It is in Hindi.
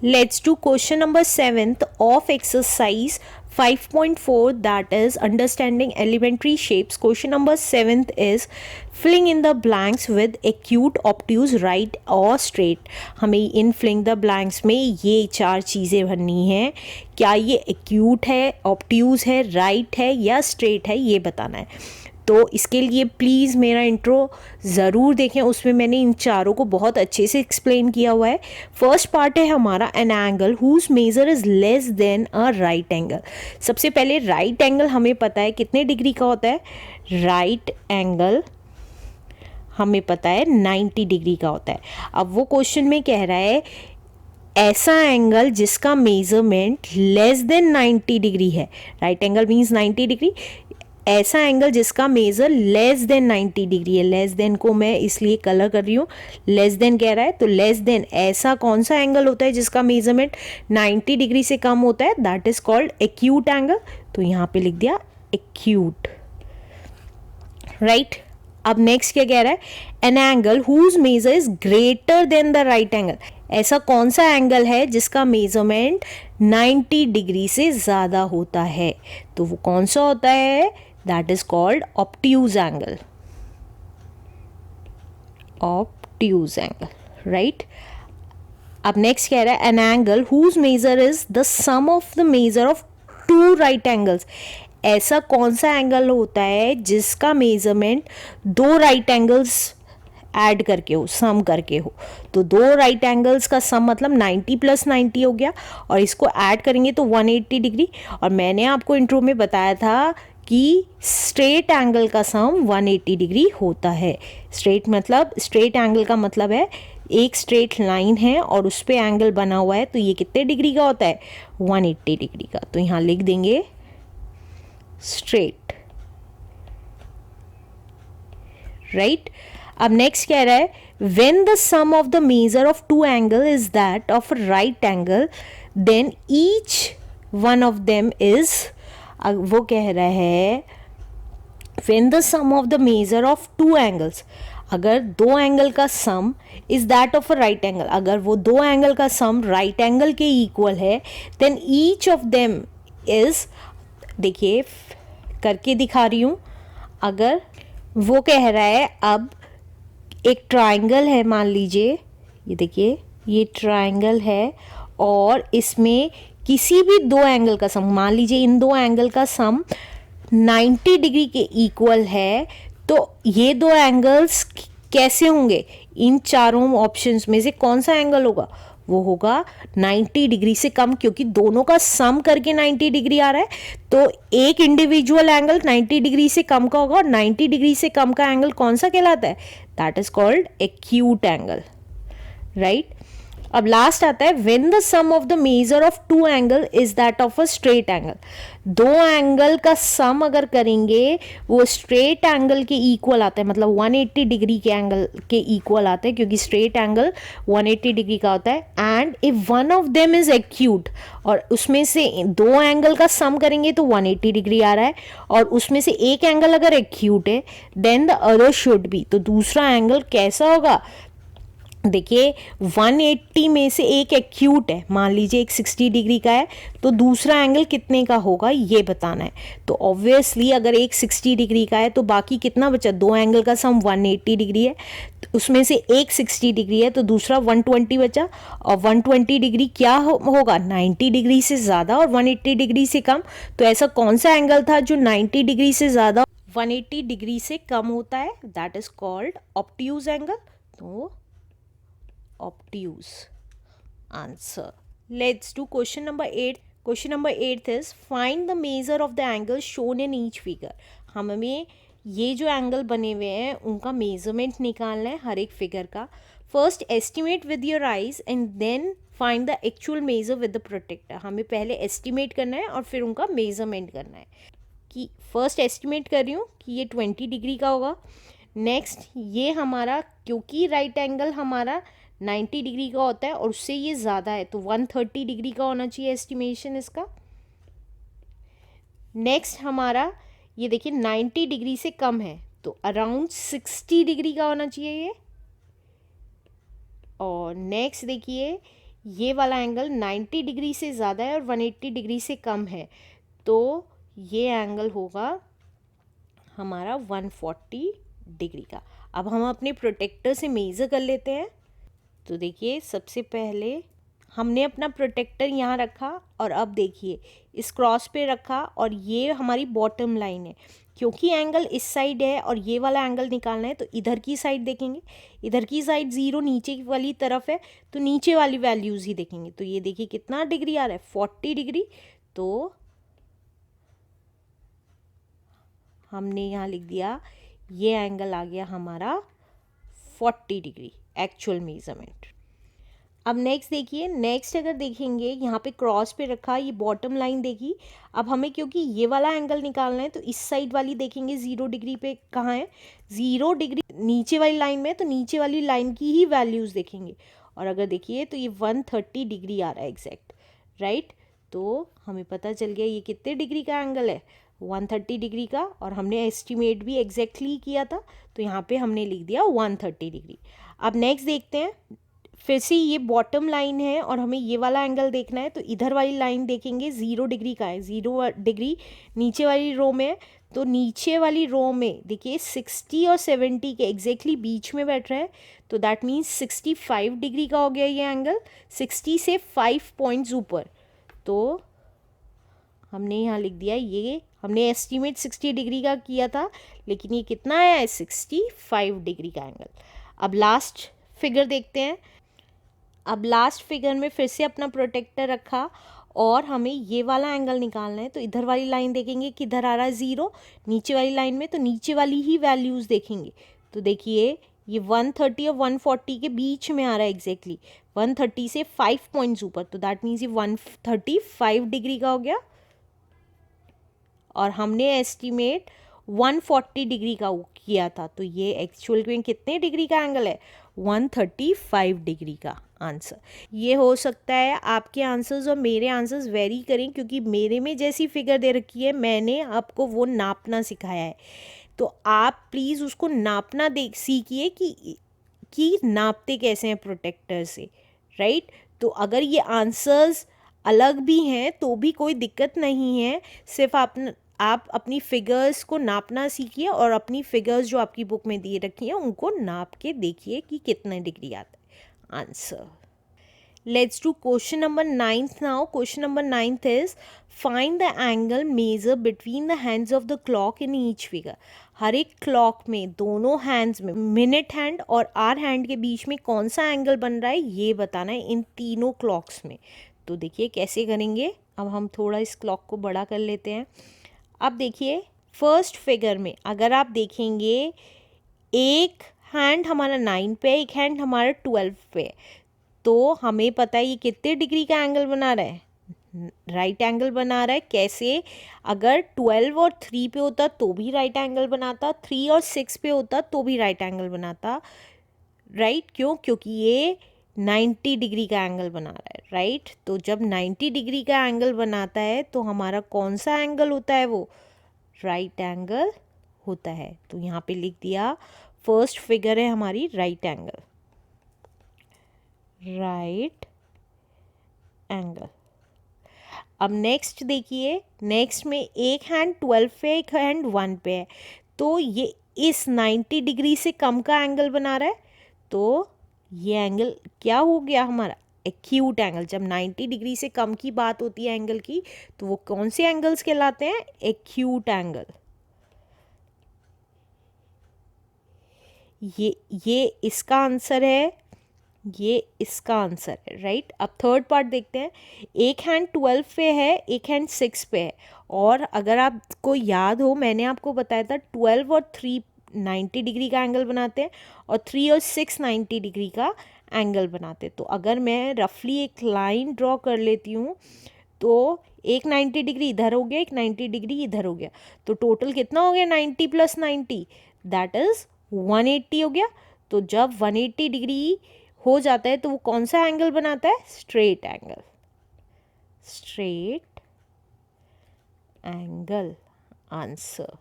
Let's do question number 7th of exercise 5.4, that is understanding elementary shapes. Question number 7th is filling in the blanks with acute, obtuse, right or straight. हमें इन filling the blanks में ये 4 चीज़ें भरनी है. क्या ये acute है, obtuse है, right है या straight है, ये बताना है. तो इसके लिए प्लीज़ मेरा इंट्रो ज़रूर देखें, उसमें मैंने इन चारों को बहुत अच्छे से एक्सप्लेन किया हुआ है. फर्स्ट पार्ट है हमारा an angle whose measure is less than a right angle. सबसे पहले राइट एंगल हमें पता है कितने डिग्री का होता है. राइट एंगल हमें पता है 90 डिग्री का होता है. अब वो क्वेश्चन में कह रहा है ऐसा एंगल जिसका मेजरमेंट लेस देन 90 डिग्री है. Right angle means 90 degree. ऐसा एंगल जिसका मेज़र लेस देन 90 डिग्री है. लेस देन को मैं इसलिए कलर कर रही हूँ, लेस देन कह रहा है, तो लेस देन ऐसा कौन सा एंगल होता है जिसका मेजरमेंट 90 डिग्री से कम होता है. That is called acute angle. तो यहाँ पे लिख दिया एक्यूट. राइट. अब नेक्स्ट क्या कह रहा है, an angle whose major is greater than the right angle. ऐसा कौन सा एंगल है जिसका मेजरमेंट 90 डिग्री से ज़्यादा होता है. तो वो कौन सा होता है. That is called obtuse angle. Obtuse angle. Right. अब नेक्स्ट कह रहा है an angle whose major is the some of the measure of 2 right angles. ऐसा कौन सा एंगल होता है जिसका मेजरमेंट 2 राइट एंगल्स ऐड करके हो, सम करके हो. तो 2 राइट एंगल्स का सम मतलब 90 + 90 हो गया, और इसको ऐड करेंगे तो 180 डिग्री. और मैंने आपको इंट्रो में बताया था कि स्ट्रेट एंगल का सम 180 डिग्री होता है. स्ट्रेट एंगल का मतलब है एक स्ट्रेट लाइन है और उस पर एंगल बना हुआ है, तो ये कितने डिग्री का होता है. 180 डिग्री का. तो यहाँ लिख देंगे स्ट्रेट. राइट. अब नेक्स्ट कह रहा है when the some of the measure of 2 angle is that of a right angle then each one of them is. वो कह रहा है when the some of the measure of 2 angles, अगर 2 एंगल का सम is that of a right angle, अगर वो 2 एंगल का सम राइट एंगल के इक्वल है, then each of them is. देखिए करके दिखा रही हूँ. अगर वो कह रहा है अब एक ट्राइंगल है, मान लीजिए ये देखिए ये ट्राइंगल है और इसमें किसी भी 2 एंगल का सम, मान लीजिए इन 2 एंगल का सम 90 डिग्री के इक्वल है, तो ये 2 एंगल्स कैसे होंगे. इन चारों ऑप्शंस में से कौन सा एंगल होगा. वो होगा 90 डिग्री से कम, क्योंकि दोनों का सम करके 90 डिग्री आ रहा है. तो एक इंडिविजुअल एंगल 90 डिग्री से कम का होगा, और 90 डिग्री से कम का एंगल कौन सा कहलाता है. That is called acute angle. Right. अब लास्ट आता है when the some of the measure of 2 angle is that of a straight angle. 2 angle का सम अगर करेंगे वो स्ट्रेट एंगल के इक्वल आता है, मतलब 180 डिग्री के एंगल के इक्वल आता है, क्योंकि स्ट्रेट एंगल 180 डिग्री का होता है. And if one of them is acute, और उसमें से 2 एंगल का सम करेंगे तो 180 डिग्री आ रहा है, और उसमें से एक एंगल अगर एक्यूट है then the other should be. तो दूसरा एंगल कैसा होगा. देखिए 180 में से एक एक्यूट है, मान लीजिए एक 60 डिग्री का है, तो दूसरा एंगल कितने का होगा ये बताना है. तो ऑब्वियसली अगर एक 60 डिग्री का है तो बाकी कितना बचा. 2 एंगल का सम 180 डिग्री है, तो उसमें से एक 60 डिग्री है, तो दूसरा 120 बचा. और 120 डिग्री क्या होगा 90 डिग्री से ज़्यादा और 180 डिग्री से कम. तो ऐसा कौन सा एंगल था जो 90 डिग्री से ज़्यादा 180 डिग्री से कम होता है. That is called obtuse angle. तो obtuse answer. Let's do question number 8. Question number 8 is find the measure of the angle shown in each figure. हमें ये जो एंगल बने हुए हैं उनका मेजरमेंट निकालना है हर एक फिगर का. First estimate with your eyes and then find the actual major with the protector. हमें पहले एस्टिमेट करना है और फिर उनका मेजरमेंट करना है. कि फर्स्ट एस्टिमेट कर रही हूँ कि ये 20 डिग्री का होगा. नेक्स्ट ये हमारा, क्योंकि राइट एंगल हमारा 90 डिग्री का होता है और उससे ये ज़्यादा है, तो 130 डिग्री का होना चाहिए एस्टिमेशन इसका. नेक्स्ट हमारा ये देखिए 90 डिग्री से कम है, तो अराउंड 60 डिग्री का होना चाहिए ये. और नेक्स्ट देखिए ये वाला एंगल 90 डिग्री से ज़्यादा है और 180 डिग्री से कम है, तो ये एंगल होगा हमारा 140 डिग्री का। अब हम अपने प्रोटेक्टर से मेज़र कर लेते हैं। तो देखिए, सबसे पहले हमने अपना प्रोटेक्टर यहाँ रखा और अब देखिए इस क्रॉस पे रखा और ये हमारी बॉटम लाइन है। क्योंकि एंगल इस साइड है और ये वाला एंगल निकालना है तो इधर की साइड देखेंगे। इधर की साइड 0 नीचे वाली तरफ है तो नीचे वाली वैल्यूज़ ही देखेंगे। तो ये देखिए कितना डिग्री आ रहा है, 40 डिग्री। तो हमने यहाँ लिख दिया ये एंगल आ गया हमारा 40 डिग्री एक्चुअल मेजरमेंट। अब नेक्स्ट देखिए, नेक्स्ट अगर देखेंगे यहाँ पे क्रॉस पे रखा, ये बॉटम लाइन देखी। अब हमें क्योंकि ये वाला एंगल निकालना है तो इस साइड वाली देखेंगे 0 डिग्री पे कहाँ है, 0 डिग्री नीचे वाली लाइन में, तो नीचे वाली लाइन की ही वैल्यूज़ देखेंगे। और अगर देखिए तो ये 130 डिग्री आ रहा है एग्जैक्ट, राइट। तो हमें पता चल गया ये कितने डिग्री का एंगल है, 130 डिग्री का। और हमने एस्टिमेट भी एग्जैक्टली किया था तो यहाँ पे हमने लिख दिया 130 डिग्री। अब नेक्स्ट देखते हैं, फिर से ये बॉटम लाइन है और हमें ये वाला एंगल देखना है तो इधर वाली लाइन देखेंगे 0 डिग्री का है, 0 डिग्री नीचे वाली रो में है। तो नीचे वाली रो में देखिए 60 और 70 के एग्जैक्टली बीच में बैठ रहा है, तो दैट मीन्स 65 डिग्री का हो गया ये एंगल, 60 से 5 पॉइंट्स ऊपर। तो हमने यहाँ लिख दिया, ये हमने एस्टीमेट 60 डिग्री का किया था लेकिन ये कितना है, 65 डिग्री का एंगल। अब लास्ट फिगर देखते हैं। अब लास्ट फिगर में फिर से अपना प्रोटेक्टर रखा और हमें ये वाला एंगल निकालना है तो इधर वाली लाइन देखेंगे किधर आ रहा है 0, नीचे वाली लाइन में, तो नीचे वाली ही वैल्यूज़ देखेंगे। तो देखिए ये 130 और 140 के बीच में आ रहा है एग्जैक्टली, 130 से 5 पॉइंट्स ऊपर, तो दैट मीन्स ये 135 डिग्री का हो गया। और हमने एस्टीमेट 140 डिग्री का किया था, तो ये एक्चुअल में कितने डिग्री का एंगल है, 135 डिग्री का आंसर। ये हो सकता है आपके आंसर्स और मेरे आंसर्स वेरी करें, क्योंकि मेरे में जैसी फिगर दे रखी है मैंने आपको वो नापना सिखाया है, तो आप प्लीज़ उसको नापना देख सीखिए कि नापते कैसे हैं प्रोटेक्टर से, राइट। तो अगर ये आंसर्स अलग भी हैं तो भी कोई दिक्कत नहीं है, सिर्फ आप अपनी फिगर्स को नापना सीखिए और अपनी फिगर्स जो आपकी बुक में दी रखी हैं उनको नाप के देखिए कि कितने डिग्री आता है answer. Let's do question number 9th now. Question number 9th is find the angle measure between the hands of the clock in each figure. हर एक क्लॉक में दोनों हैंड्स में, मिनट हैंड और आवर हैंड के बीच में कौन सा एंगल बन रहा है ये बताना है इन तीनों क्लॉक्स में। तो देखिए कैसे करेंगे। अब हम थोड़ा इस क्लॉक को बड़ा कर लेते हैं। अब देखिए फर्स्ट फिगर में अगर आप देखेंगे एक हैंड हमारा 9 पे है, एक हैंड हमारा 12 पे है, तो हमें पता है ये कितने डिग्री का एंगल बना रहा है, राइट एंगल बना रहा है। कैसे, अगर 12 और 3 पे होता तो भी राइट एंगल बनाता, 3 और 6 पे होता तो भी राइट एंगल बनाता, राइट। क्यों, क्योंकि ये 90 डिग्री का एंगल बना रहा है, राइट। तो जब 90 डिग्री का एंगल बनाता है तो हमारा कौन सा एंगल होता है, वो राइट एंगल होता है। तो यहाँ पे लिख दिया फर्स्ट फिगर है हमारी राइट एंगल, राइट एंगल। अब नेक्स्ट देखिए, नेक्स्ट में एक हैंड 12 पे, एक हैंड 1 पे है, तो ये इस 90 डिग्री से कम का एंगल बना रहा है, तो ये एंगल क्या हो गया हमारा, एक्यूट एंगल। जब 90 डिग्री से कम की बात होती है एंगल की तो वो कौन से एंगल्स कहलाते हैं, एक्यूट एंगल। ये इसका आंसर है, ये इसका आंसर है, राइट। अब थर्ड पार्ट देखते हैं। एक हैंड 12 पे है, एक हैंड 6 पे है, और अगर आपको याद हो मैंने आपको बताया था 12 और 3 90 डिग्री का एंगल बनाते हैं और 3 और 6 90 डिग्री का एंगल बनाते हैं। तो अगर मैं रफली एक लाइन ड्रॉ कर लेती हूँ तो एक 90 डिग्री इधर हो गया, एक 90 डिग्री इधर हो गया, तो टोटल कितना हो गया, 90 + 90 दैट इज़ 180 हो गया। तो जब 180 डिग्री हो जाता है तो वो कौन सा एंगल बनाता है, straight angle, straight angle answer.